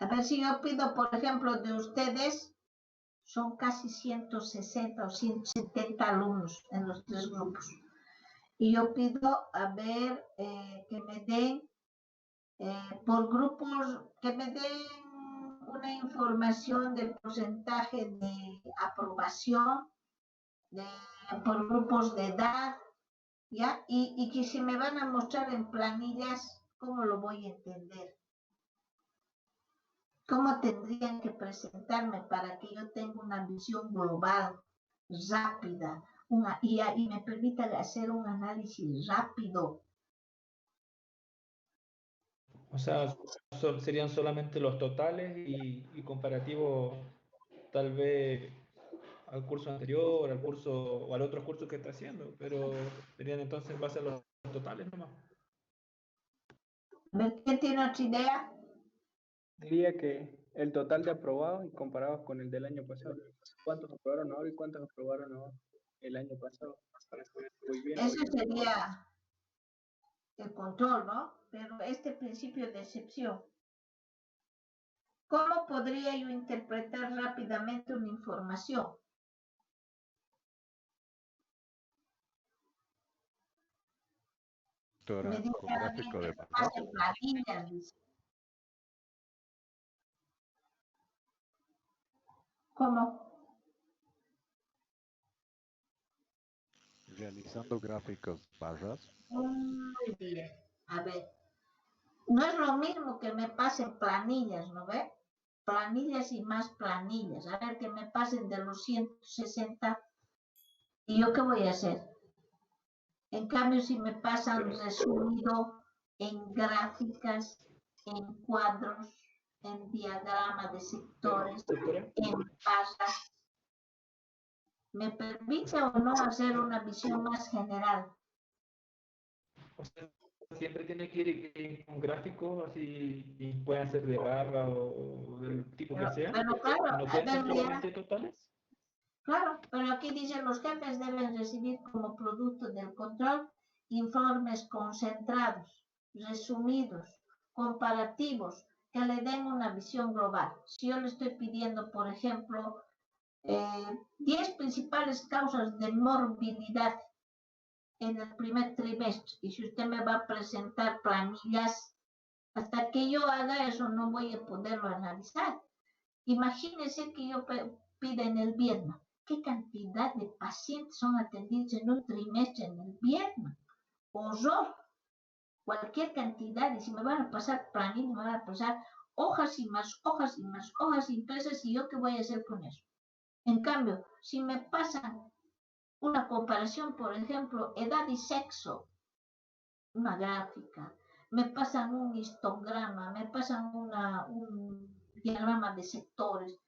ver si yo pido, por ejemplo, de ustedes, son casi 160 o 170 alumnos en los 3 grupos. Y yo pido, a ver, que me den, por grupos, que me den una información del porcentaje de aprobación, por grupos de edad, ¿ya? Y que si me van a mostrar en planillas, ¿cómo lo voy a entender? ¿Cómo tendrían que presentarme para que yo tenga una visión global, rápida, y me permita hacer un análisis rápido? O sea, serían solamente los totales y comparativo tal vez al curso anterior, al curso o al otro curso que está haciendo, pero serían entonces en base a los totales nomás. A ver, ¿quién tiene otra idea? Diría que el total de aprobados y comparados con el del año pasado. ¿Cuántos aprobaron ahora y cuántos aprobaron ahora el año pasado? Muy bien. Ese sería el control, ¿no? Pero este principio de excepción, ¿cómo podría yo interpretar rápidamente una información? Me dice Con gráfico de barras. hace planillas, dice. ¿Cómo? Realizando gráficos barras. Muy bien. A ver, no es lo mismo que me pasen planillas, ¿no ve? Planillas y más planillas. A ver, que me pasen de los 160. ¿Y yo qué voy a hacer? En cambio, si me pasan resumido en gráficas, en cuadros, en diagrama de sectores, en barras, ¿me permite o no hacer una visión más general? O sea, siempre tiene que ir con gráficos así, y pueden ser de barra o del tipo que sea. Pero claro, ¿No pueden ser solamente totales? Claro, pero aquí dice los jefes deben recibir como producto del control informes concentrados, resumidos, comparativos, que le den una visión global. Si yo le estoy pidiendo, por ejemplo, 10 principales causas de morbilidad en el primer trimestre, y si usted me va a presentar planillas, hasta que yo haga eso no voy a poderlo analizar. Imagínese que yo pida en el Vietnam. ¿Qué cantidad de pacientes son atendidos en un trimestre en el Vietnam? Horror. Cualquier cantidad. Y si me van a pasar planillas, me van a pasar hojas y más hojas y más hojas impresas. ¿Y yo qué voy a hacer con eso? En cambio, si me pasan una comparación, por ejemplo, edad y sexo, una gráfica, me pasan un histograma, me pasan un diagrama de sectores.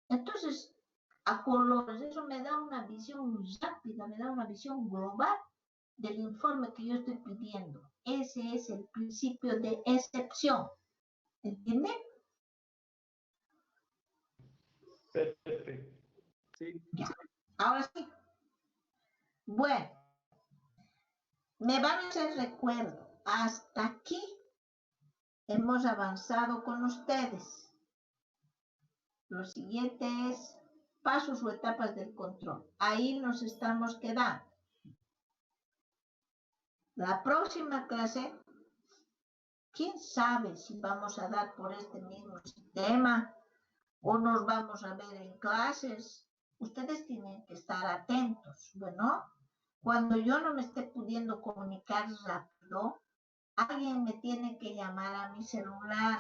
Entonces, a colores, eso me da una visión rápida, me da una visión global del informe que yo estoy pidiendo. Ese es el principio de excepción. ¿Entienden? Perfecto. Sí. Ya. Ahora sí. Bueno, me van a hacer recuerdo. Hasta aquí hemos avanzado con ustedes. Lo siguiente es pasos o etapas del control. Ahí nos estamos quedando. La próxima clase, quién sabe si vamos a dar por este mismo sistema o nos vamos a ver en clases. Ustedes tienen que estar atentos. Bueno, cuando yo no me esté pudiendo comunicar rápido, alguien me tiene que llamar a mi celular,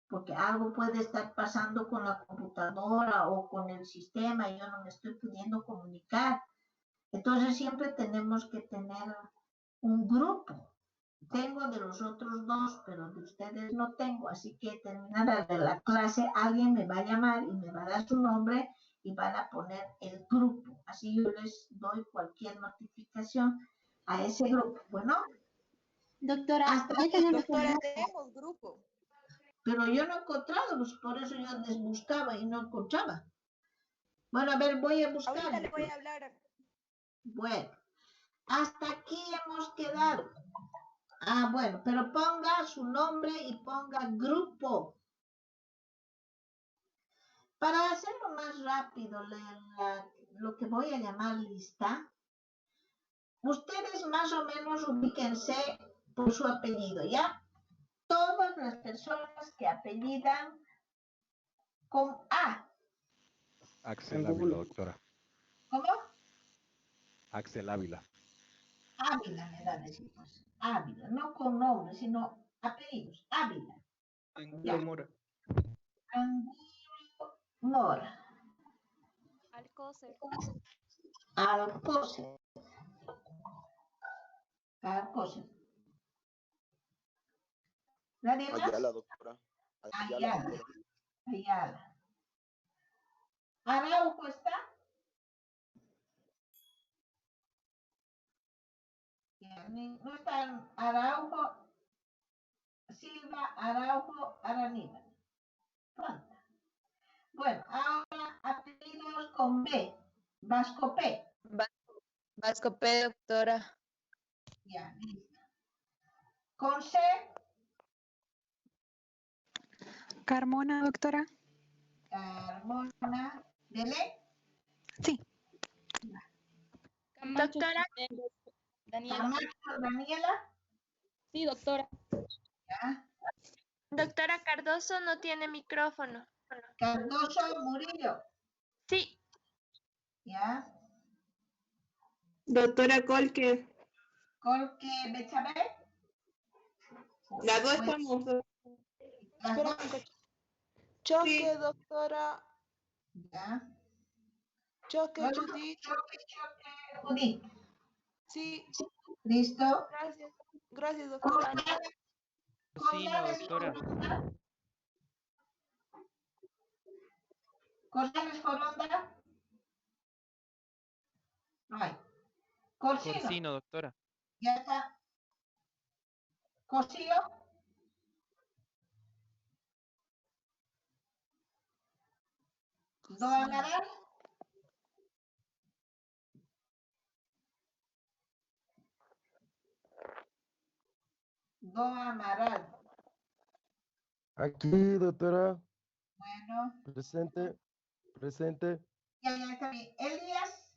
porque algo puede estar pasando con la computadora o con el sistema y yo no me estoy pudiendo comunicar. Entonces siempre tenemos que tener un grupo. Tengo de los otros dos, pero de ustedes no tengo, así que terminada de la clase alguien me va a llamar y me va a dar su nombre y van a poner el grupo. Así yo les doy cualquier notificación a ese grupo. Bueno, Doctora, Doctora, tenemos grupo. pero yo no he encontrado, pues por eso yo les buscaba y no encontraba. Bueno, a ver, voy a buscar. Ahorita le voy a hablar. Bueno, hasta aquí hemos quedado. Ah, bueno, pero ponga su nombre y ponga grupo. Para hacerlo más rápido, lo que voy a llamar lista, ustedes más o menos ubíquense por su apellido, ¿ya? Todas las personas que apellidan con A. Axel Ávila, doctora. ¿Cómo? Axel Ávila. Ávila me da decir, pues. Ávila, no con nombre, sino apellidos. Ávila. Angulo Mora. Angulo Mora. Alcócer. Alcócer. Alcócer. ¿Nadie más? Ayala, doctora. Ayala. Doctora. Ayala. ¿Araujo está? No están Araujo, Silva, Araujo, Aranida. Pronto. Bueno, ahora apellidos con B. Vasco P. Vasco P, doctora. Ya, listo. Con C. Carmona, doctora. Carmona. ¿Dele? Sí. Doctora. Daniela. Camacho, Daniela. Sí, doctora. Ya. Doctora Cardoso no tiene micrófono. Cardoso Murillo. Sí. Ya. Doctora Colque. Colque Bechabel. Las dos estamos. Las dos. Choque, Sí. doctora. Ya. Choque, Luego, Judith. Choque, Judith. Sí, ¿Listo? gracias, doctora. González, doctora. González Foronda. No hay. Corsino. Doctora. Ya está. Cosío. Do Amaral. Do Amaral. Aquí, doctora. Bueno. Presente. Presente. Ya está bien. Elías.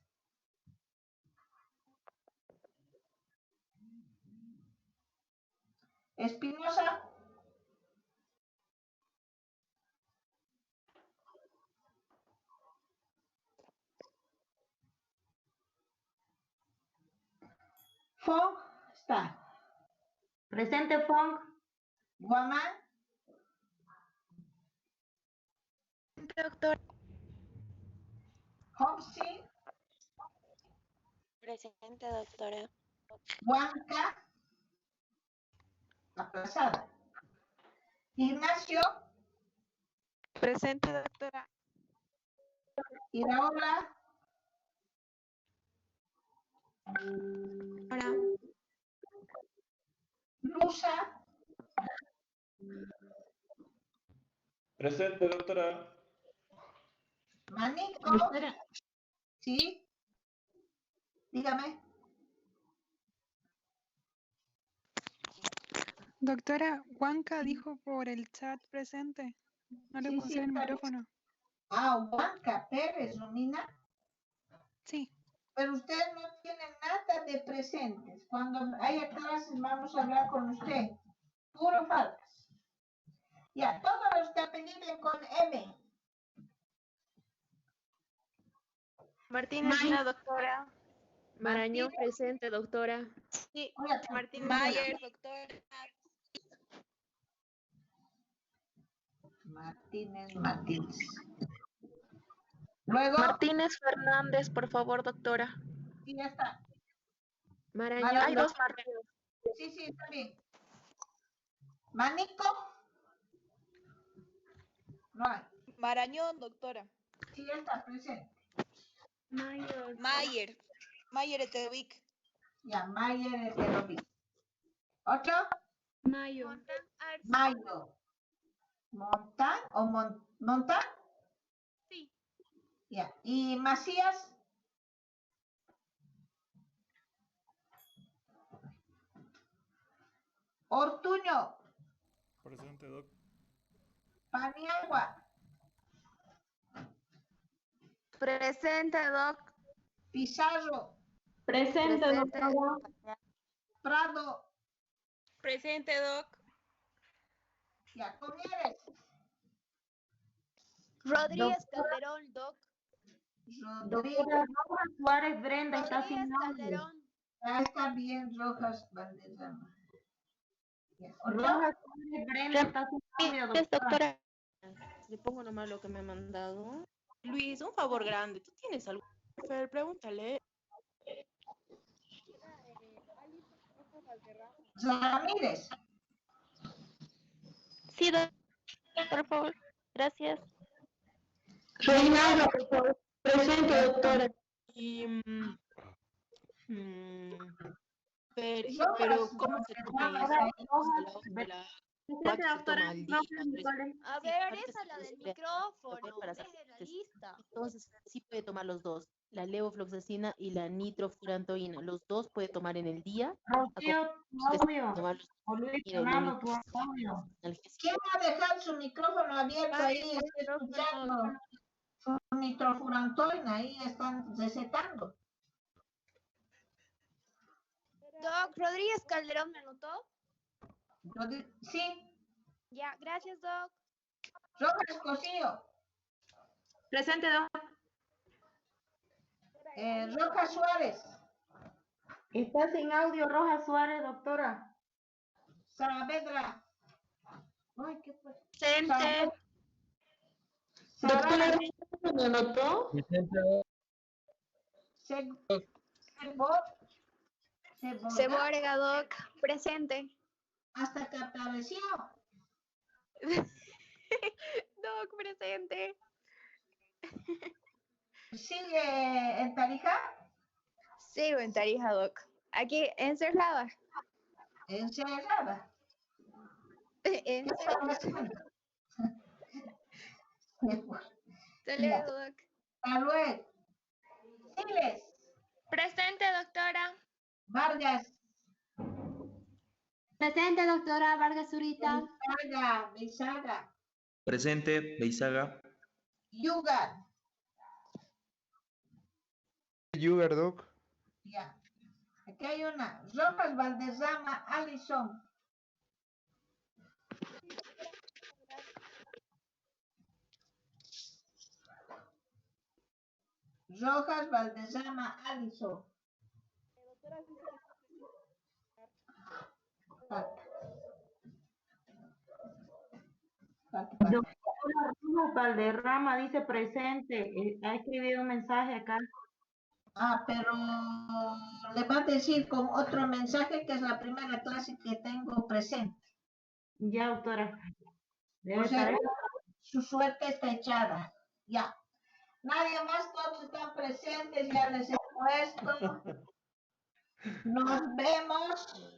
Espinosa. Fong está. Presente, Fong. Guamán. Doctor. Hopsi. Presente, doctora. Huanca. Aplazada. Ignacio. Presente, doctora. Iraola. Hola. Lusa. Presente, doctora. Manico. Sí. Dígame. Doctora, Huanca dijo por el chat presente. No le puse el micrófono. Huanca Pérez, Romina. Sí. Pero ustedes no tienen nada de presentes. Cuando haya clases vamos a hablar con usted. Puro faltas. Ya, todos los que apelliden con M. Martínez, doctora. Marañón presente, doctora. Sí. Hola, Martín Mayer, doctora. Martínez. Luego. Martínez Fernández, por favor, doctora. Sí, ya está. Marañón. Hay dos Martínez. Sí, está bien. Manico. No hay. Marañón, doctora. Sí, ya está presente. Mayer. Mayer Etevic. Ya, Mayer Eterovic. ¿Otro? Mayo. Mayo. ¿Montán o Montán? Sí. Ya. ¿Y Macías? Ortuño. Presente, doc. Paniagua. Presente, Doc. Pizarro. Presente, doctora. Prado. Presente, Doc. Ya, Comieres. Rodríguez Calderón, Doc. Doctora Rojas Suárez Brenda está Rodríguez sin audio. Calderón. Ah, está bien, Rojas Valderrama. Ya. Rojas Suárez Brenda está sin audio, doctora. Le pongo nomás lo que me ha mandado. Luis, un favor grande. ¿Tú tienes algo? Fer, pregúntale. Ramírez. Sí, por favor. Gracias. Reinaldo, por favor. Presente, doctora. Y, pero ¿cómo se toma eso? Presente, doctora. A ver, esa es la del micrófono. Déjela lista. Entonces, sí puede tomar los dos, la levofloxacina y la nitrofurantoína. Los dos puede tomar en el día. Rocío, tu audio. O Luis Fernando, tu audio. ¿Quién va a dejar su micrófono abierto ahí? Está escuchando su nitrofurantoína, ahí están recetando. Doc, Rodríguez Calderón, ¿me anotó? Sí. Ya, gracias, Doc. Rojas Cosío. Presente, Doc. Rojas Suárez. Está sin audio Rojas Suárez, doctora. Saavedra. Ay, ¿qué fue? Presente. Doctora, ¿me anotó? Seborga, Doc. Presente. Hasta que apareció. Doc, presente. ¿Sigue en Tarija? Sigo en Tarija, Doc. Aquí, encerrada. Encerrada. Encerrada. Hasta luego, Doc. Hasta luego. Siles. Presente, doctora. Vargas. Presente, doctora Vargas Zurita. Beizaga. Presente, Beizaga. Yugar. Yugar, Doc. Ya. Aquí hay una. Rojas Valderrama, Alison. Rojas Valderrama, Alison. Doctora Rojas Valderrama dice presente. Ha escribido un mensaje acá. Ah, pero le va a decir con otro mensaje que es la primera clase que tengo presente. Ya, doctora. O sea, su suerte está echada. Ya. Nadie más, todos están presentes, ya les he puesto. Nos vemos